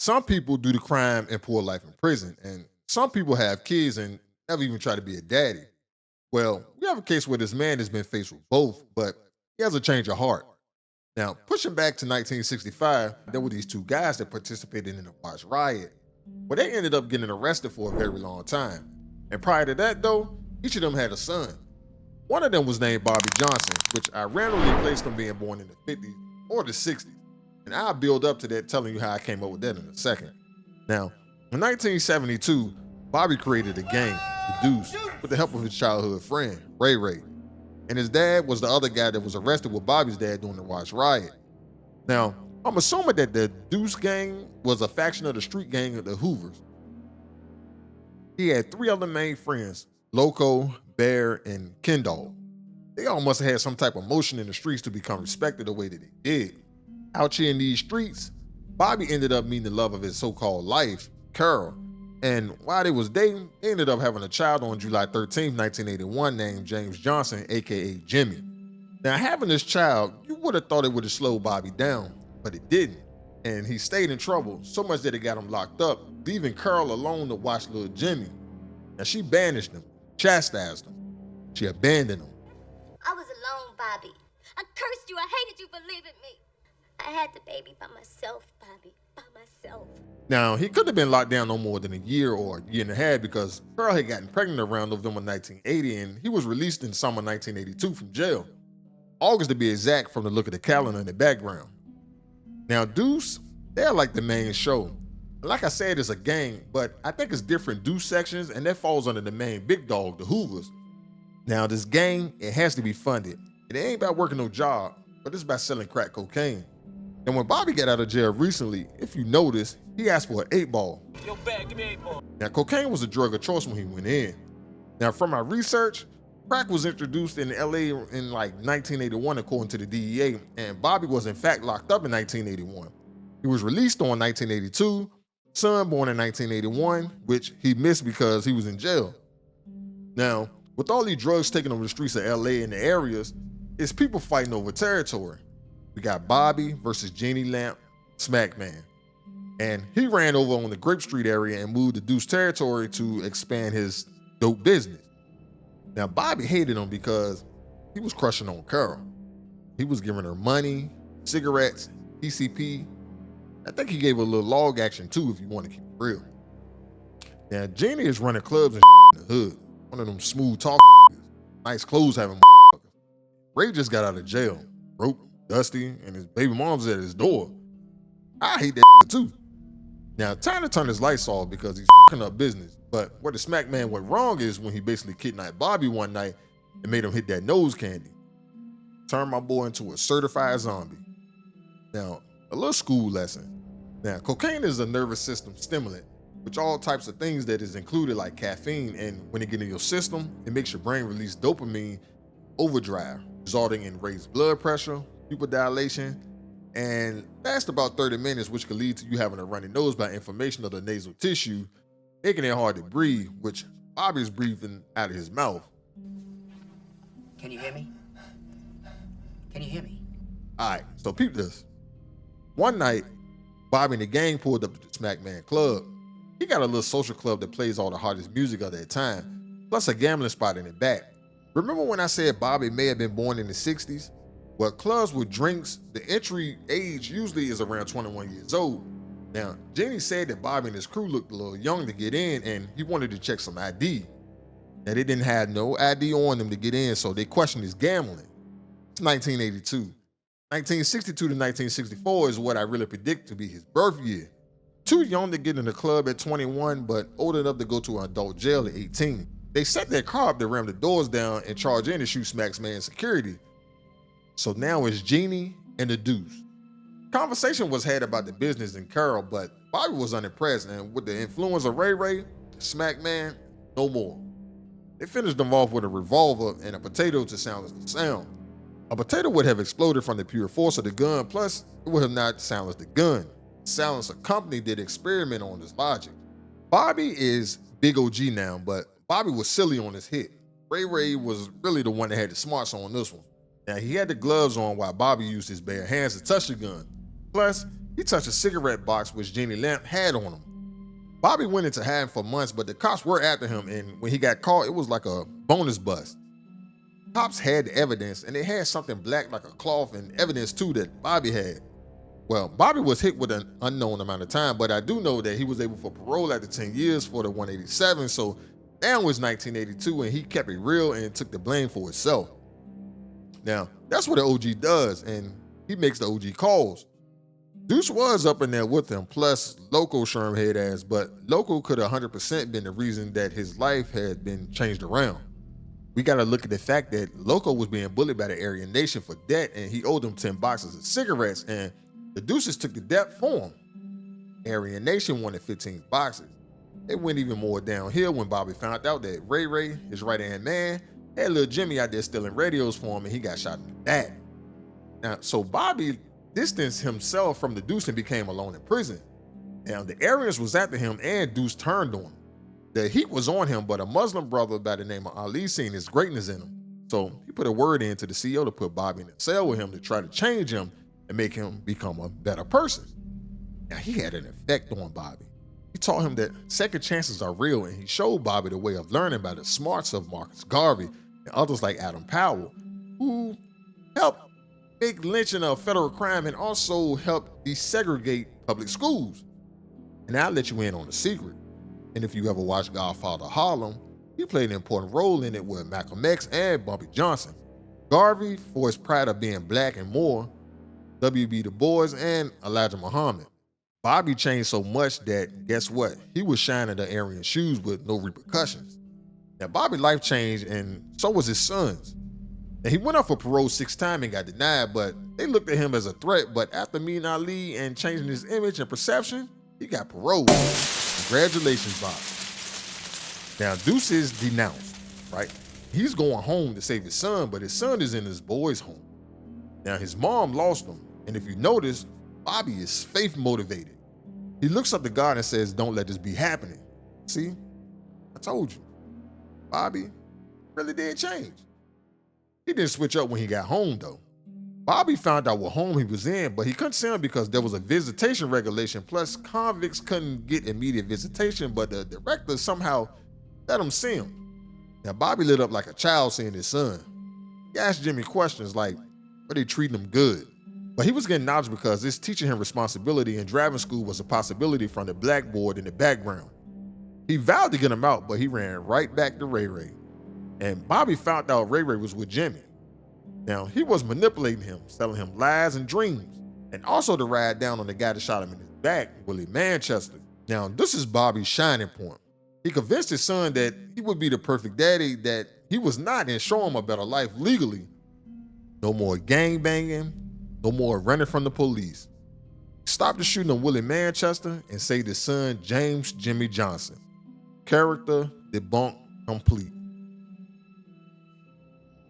Some people do the crime and poor life in prison, and some people have kids and never even try to be a daddy. Well, we have a case where this man has been faced with both, but he has a change of heart. Now, pushing back to 1965, there were these two guys that participated in a watch riot. Well, they ended up getting arrested for a very long time. And prior to that, though, each of them had a son. One of them was named Bobby Johnson, which I randomly placed him being born in the 50s or the 60s. And I'll build up to that, telling you how I came up with that in a second. Now, in 1972, Bobby created a gang, the Deuce, with the help of his childhood friend, Ray Ray. And his dad was the other guy that was arrested with Bobby's dad during the Watch riot. Now, I'm assuming that the Deuce gang was a faction of the street gang of the Hoovers. He had three other main friends, Loco, Bear, and Kendall. They all must have had some type of motion in the streets to become respected the way that they did. Out here in these streets, Bobby ended up meeting the love of his so-called life, Carol. And while they was dating, they ended up having a child on July 13th, 1981, named James Johnson, aka Jimmy. Now, having this child, you would have thought it would have slowed Bobby down, but it didn't. And he stayed in trouble so much that it got him locked up, leaving Carol alone to watch little Jimmy. Now, she banished him, chastised him. She abandoned him. I was alone, Bobby. I cursed you. I hated you for leaving me. I had the baby by myself, Bobby, by myself. Now, he couldn't have been locked down no more than a year or a year and a half because Carol had gotten pregnant around November 1980 and he was released in summer 1982 from jail. August to be exact from the look of the calendar in the background. Now, Deuce, they're like the main show. Like I said, it's a gang, but I think it's different Deuce sections and that falls under the main big dog, the Hoovers. Now, this gang, it has to be funded. It ain't about working no job, but it's about selling crack cocaine. And when Bobby got out of jail recently, if you notice, he asked for an 8-ball. Yo, bag, give me 8-ball. Now, cocaine was a drug of choice when he went in. Now, from my research, crack was introduced in LA in like 1981, according to the DEA, and Bobby was in fact locked up in 1981. He was released on 1982, son born in 1981, which he missed because he was in jail. Now, with all these drugs taking over the streets of LA and the areas, it's people fighting over territory. We got Bobby versus Jeannie Lamp, Smack Man. And he ran over on the Grape Street area and moved to Deuce territory to expand his dope business. Now, Bobby hated him because he was crushing on Carol. He was giving her money, cigarettes, PCP. I think he gave her a little log action too, if you want to keep it real. Now, Jeannie is running clubs and in the hood. One of them smooth talk, nice clothes having. Ray just got out of jail, broke, dusty, and his baby mom's at his door. I hate that too. Now, time to turn his lights off because he's fucking up business. But where the Smack Man went wrong is when he basically kidnapped Bobby one night and made him hit that nose candy. Turned my boy into a certified zombie. Now, a little school lesson. Now, cocaine is a nervous system stimulant, which all types of things that is included like caffeine, and when it get in your system, it makes your brain release dopamine overdrive, resulting in raised blood pressure, pupil dilation, and lasts about 30 minutes, which could lead to you having a runny nose by inflammation of the nasal tissue, making it hard to breathe, which Bobby's breathing out of his mouth. Can you hear me? Can you hear me? All right, so peep this. One night, Bobby and the gang pulled up to the Smack Man club. He got a little social club that plays all the hottest music of that time, plus a gambling spot in the back. Remember when I said Bobby may have been born in the 60s? Well, clubs with drinks, the entry age usually is around 21 years old. Now, Jenny said that Bobby and his crew looked a little young to get in and he wanted to check some ID. Now, they didn't have no ID on them to get in, so they questioned his gambling. It's 1982. 1962 to 1964 is what I really predict to be his birth year. Too young to get in the club at 21, but old enough to go to an adult jail at 18. They set their car up to ram the doors down and charge in to shoot Smack's man security. So now it's Jeannie and the Deuce. Conversation was had about the business and Carol, but Bobby was unimpressed, and with the influence of Ray Ray, Smack Man, no more. They finished them off with a revolver and a potato to silence the sound. A potato would have exploded from the pure force of the gun, plus it would have not silenced the gun. Silence a company did experiment on this logic. Bobby is big OG now, but Bobby was silly on his hit. Ray Ray was really the one that had the smarts on this one. Now, he had the gloves on while Bobby used his bare hands to touch the gun. Plus, he touched a cigarette box which Jeannie Lamp had on him. Bobby went into hiding for months, but the cops were after him, and when he got caught, it was like a bonus bust. Cops had the evidence, and they had something black like a cloth and evidence too that Bobby had. Well, Bobby was hit with an unknown amount of time, but I do know that he was able for parole after 10 years for the 187, so now it's 1982, and he kept it real and took the blame for himself. Now, that's what the OG does, and he makes the OG calls. Deuce was up in there with him, plus Loco Sherm head ass, but Loco could 100% been the reason that his life had been changed around. We gotta look at the fact that Loco was being bullied by the Aryan Nation for debt, and he owed them 10 boxes of cigarettes, and the Deuces took the debt for him. Aryan Nation wanted 15 boxes. It went even more downhill when Bobby found out that Ray Ray, his right-hand man, had little Jimmy out there stealing radios for him, and he got shot in the back. Now, so Bobby distanced himself from the Deuce and became alone in prison. Now, the Aryans was after him, and Deuce turned on him. The heat was on him, but a Muslim brother by the name of Ali seen his greatness in him. So he put a word in to the CEO to put Bobby in a cell with him to try to change him and make him become a better person. Now, he had an effect on Bobby. He taught him that second chances are real, and he showed Bobby the way of learning by the smarts of Marcus Garvey and others like Adam Powell, who helped make lynching a federal crime and also helped desegregate public schools. And I'll let you in on a secret. And if you ever watched Godfather Harlem, he played an important role in it with Malcolm X and Bumpy Johnson. Garvey, for his pride of being black and more, W.B. Du Bois, and Elijah Muhammad. Bobby changed so much that, guess what? He was shining the Aryan shoes with no repercussions. Now, Bobby's life changed, and so was his son's. Now, he went up for parole 6 times and got denied, but they looked at him as a threat. But after meeting Ali and changing his image and perception, he got parole. Congratulations, Bobby. Now, Deuce is denounced, right? He's going home to save his son, but his son is in his boy's home. Now, his mom lost him, and if you notice, Bobby is faith motivated. He looks up to God and says, "Don't let this be happening." See, I told you. Bobby really did change. He didn't switch up when he got home, though. Bobby found out what home he was in, but he couldn't see him because there was a visitation regulation, plus convicts couldn't get immediate visitation, but the director somehow let him see him. Now, Bobby lit up like a child seeing his son. He asked Jimmy questions like, "Are they treating him good?" But he was getting knowledge because this teaching him responsibility in driving school was a possibility from the blackboard in the background. He vowed to get him out, but he ran right back to Ray Ray. And Bobby found out Ray Ray was with Jimmy. Now, he was manipulating him, selling him lies and dreams, and also to ride down on the guy that shot him in his back, Willie Manchester. Now, this is Bobby's shining point. He convinced his son that he would be the perfect daddy, that he was not, and show him a better life legally. No more gang banging, no more running from the police. Stop the shooting of Willie Manchester and saved his son, James Jimmy Johnson. Character debunked complete.